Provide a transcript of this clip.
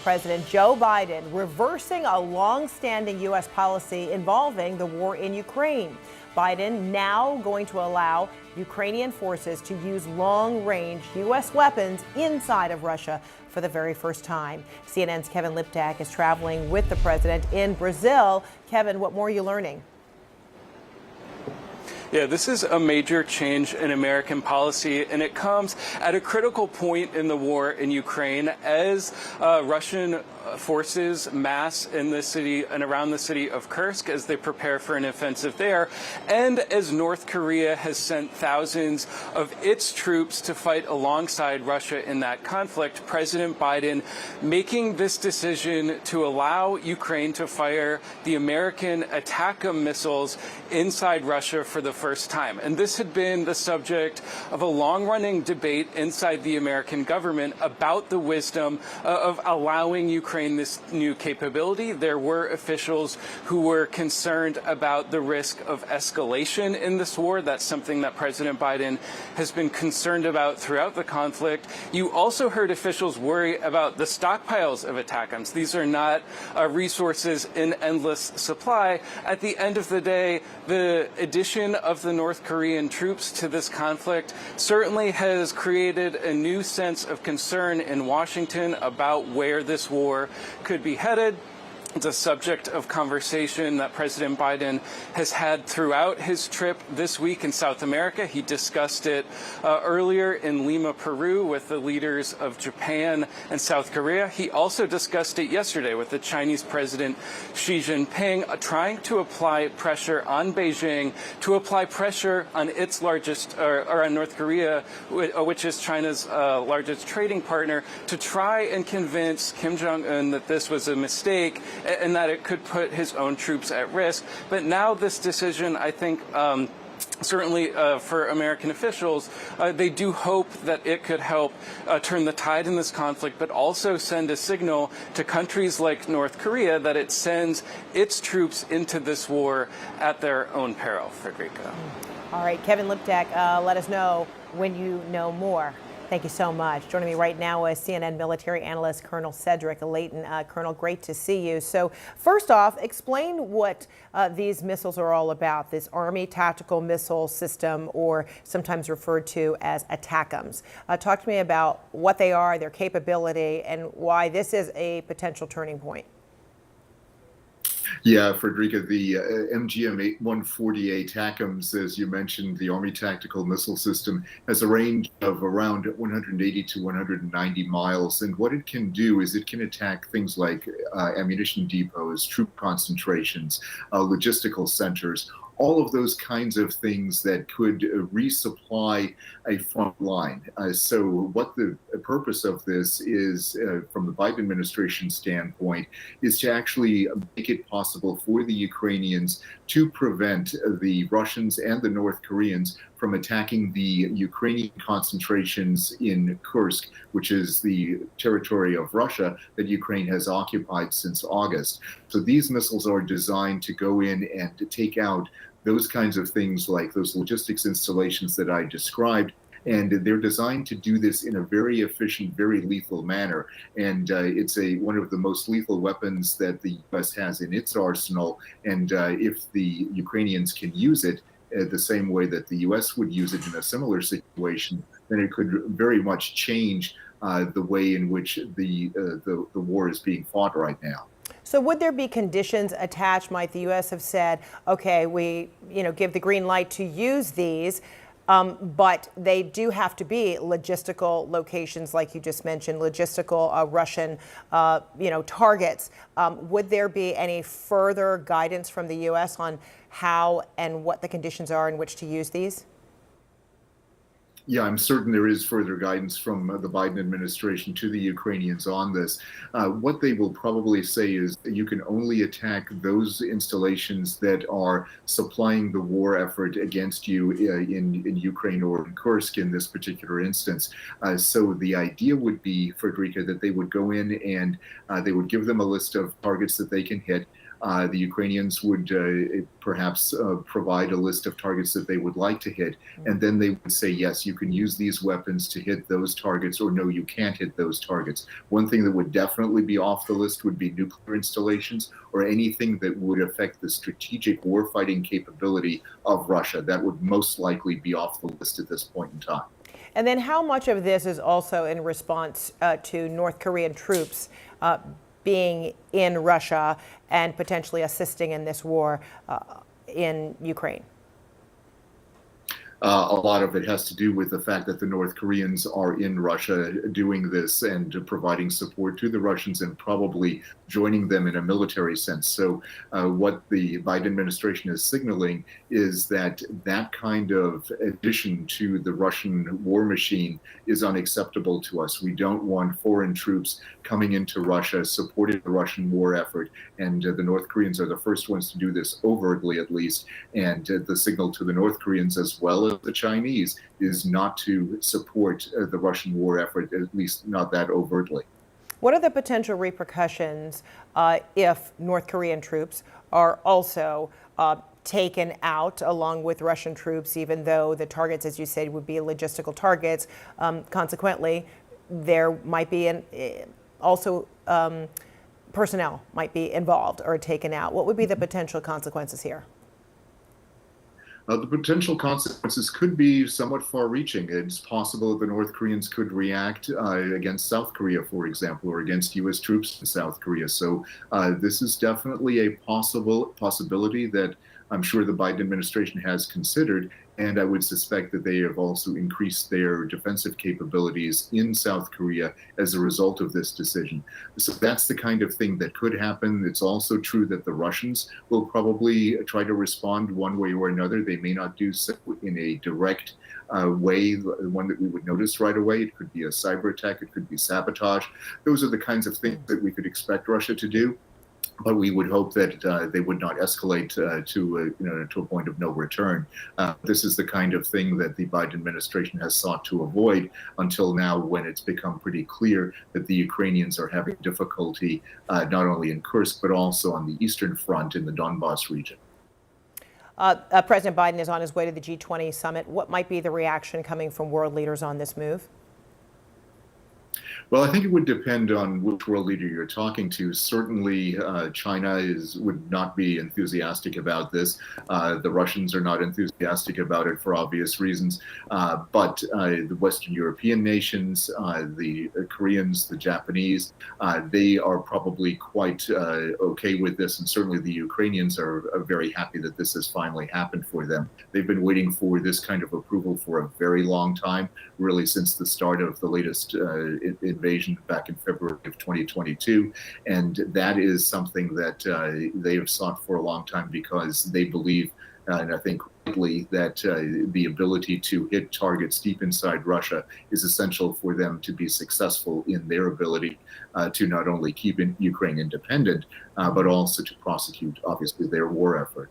President Joe Biden reversing a long-standing U.S. policy involving the war in Ukraine. Biden now going to allow Ukrainian forces to use long-range U.S. weapons inside of Russia for the very first time. CNN's Kevin Liptak is traveling with the president in Brazil. Kevin, what more are you learning? Yeah, this is a major change in American policy, and it comes at a critical point in the war in Ukraine as Russian forces mass in the city and around the city of Kursk as they prepare for an offensive there, and as North Korea has sent thousands of its troops to fight alongside Russia in that conflict. President Biden making this decision to allow Ukraine to fire the American ATACMS missiles inside Russia for the first time. And this had been the subject of a long-running debate inside the American government about the wisdom of allowing Ukraine this new capability. There were officials who were concerned about the risk of escalation in this war. That's something that President Biden has been concerned about throughout the conflict. You also heard officials worry about the stockpiles of ATACMS. These are not resources in endless supply. At the end of the day, the addition of the North Korean troops to this conflict certainly has created a new sense of concern in Washington about where this war could be headed. It's a subject of conversation that President Biden has had throughout his trip this week in South America. He discussed it earlier in Lima, Peru, with the leaders of Japan and South Korea. He also discussed it yesterday with the Chinese President Xi Jinping, trying to apply pressure on Beijing, to apply pressure on its largest, or on North Korea, which is China's largest trading partner, to try and convince Kim Jong-un that this was a mistake and that it could put his own troops at risk. But now this decision, I think, certainly for American officials, they do hope that it could help turn the tide in this conflict, but also send a signal to countries like North Korea that it sends its troops into this war at their own peril. Frederica. All right, Kevin Liptak, let us know when you know more. Thank you so much. Joining me right now is CNN military analyst Colonel Cedric Leighton. Colonel, great to see you. So first off, explain what these missiles are all about, this Army Tactical Missile System, or sometimes referred to as ATACMS. Talk to me about what they are, their capability, and why this is a potential turning point. Yeah, Frederica, the MGM-140A ATACMS, as you mentioned, the Army Tactical Missile System, has a range of around 180 to 190 miles. And what it can do is it can attack things like ammunition depots, troop concentrations, logistical centers, all of those kinds of things that could resupply a front line. So what the purpose of this is, from the Biden administration standpoint, is to actually make it possible for the Ukrainians to prevent the Russians and the North Koreans from attacking the Ukrainian concentrations in Kursk, which is the territory of Russia that Ukraine has occupied since August. So these missiles are designed to go in and to take out those kinds of things like those logistics installations that I described. And they're designed to do this in a very efficient, very lethal manner. And it's one of the most lethal weapons that the U.S. has in its arsenal. And if the Ukrainians can use it the same way that the U.S. would use it in a similar situation, then it could very much change the way in which the war is being fought right now. So would there be conditions attached? Might the U.S. have said, okay, we give the green light to use these, but they do have to be logistical locations, like you just mentioned, logistical Russian, targets. Would there be any further guidance from the U.S. on how and what the conditions are in which to use these? Yeah, I'm certain there is further guidance from the Biden administration to the Ukrainians on this. What they will probably say is that you can only attack those installations that are supplying the war effort against you in Ukraine or in Kursk in this particular instance. So the idea would be, Frederica, that they would go in and they would give them a list of targets that they can hit. The Ukrainians would perhaps provide a list of targets that they would like to hit, and then they would say, yes, you can use these weapons to hit those targets, or no, you can't hit those targets. One thing that would definitely be off the list would be nuclear installations or anything that would affect the strategic warfighting capability of Russia. That would most likely be off the list at this point in time. And then how much of this is also in response to North Korean troops being in Russia and potentially assisting in this war in Ukraine? A lot of it has to do with the fact that the North Koreans are in Russia doing this and providing support to the Russians and probably joining them in a military sense. So what the Biden administration is signaling is that that kind of addition to the Russian war machine is unacceptable to us. We don't want foreign troops coming into Russia, supporting the Russian war effort. And the North Koreans are the first ones to do this overtly, at least. And the signal to the North Koreans, as well as the Chinese, is not to support the Russian war effort, at least not that overtly. What are the potential repercussions if North Korean troops are also taken out along with Russian troops, even though the targets, as you said, would be logistical targets? Consequently, there might be also personnel might be involved or taken out. What would be the potential consequences here? The potential consequences could be somewhat far-reaching. It's possible that the North Koreans could react against South Korea, for example, or against U.S. troops in South Korea. So this is definitely a possibility that I'm sure the Biden administration has considered, and I would suspect that they have also increased their defensive capabilities in South Korea as a result of this decision. So that's the kind of thing that could happen. It's also true that the Russians will probably try to respond one way or another. They may not do so in a direct way, one that we would notice right away. It could be a cyber attack, it could be sabotage. Those are the kinds of things that we could expect Russia to do. But we would hope that they would not escalate to a point of no return. This is the kind of thing that the Biden administration has sought to avoid until now, when it's become pretty clear that the Ukrainians are having difficulty not only in Kursk, but also on the Eastern Front in the Donbass region. President Biden is on his way to the G20 summit. What might be the reaction coming from world leaders on this move? Well, I think it would depend on which world leader you're talking to. Certainly, China would not be enthusiastic about this. The Russians are not enthusiastic about it for obvious reasons. But the Western European nations, the Koreans, the Japanese, they are probably quite okay with this. And certainly the Ukrainians are very happy that this has finally happened for them. They've been waiting for this kind of approval for a very long time, really since the start of the latest invasion back in February of 2022. And that is something that they have sought for a long time, because they believe, and I think rightly, that the ability to hit targets deep inside Russia is essential for them to be successful in their ability to not only keep Ukraine independent, but also to prosecute, obviously, their war effort.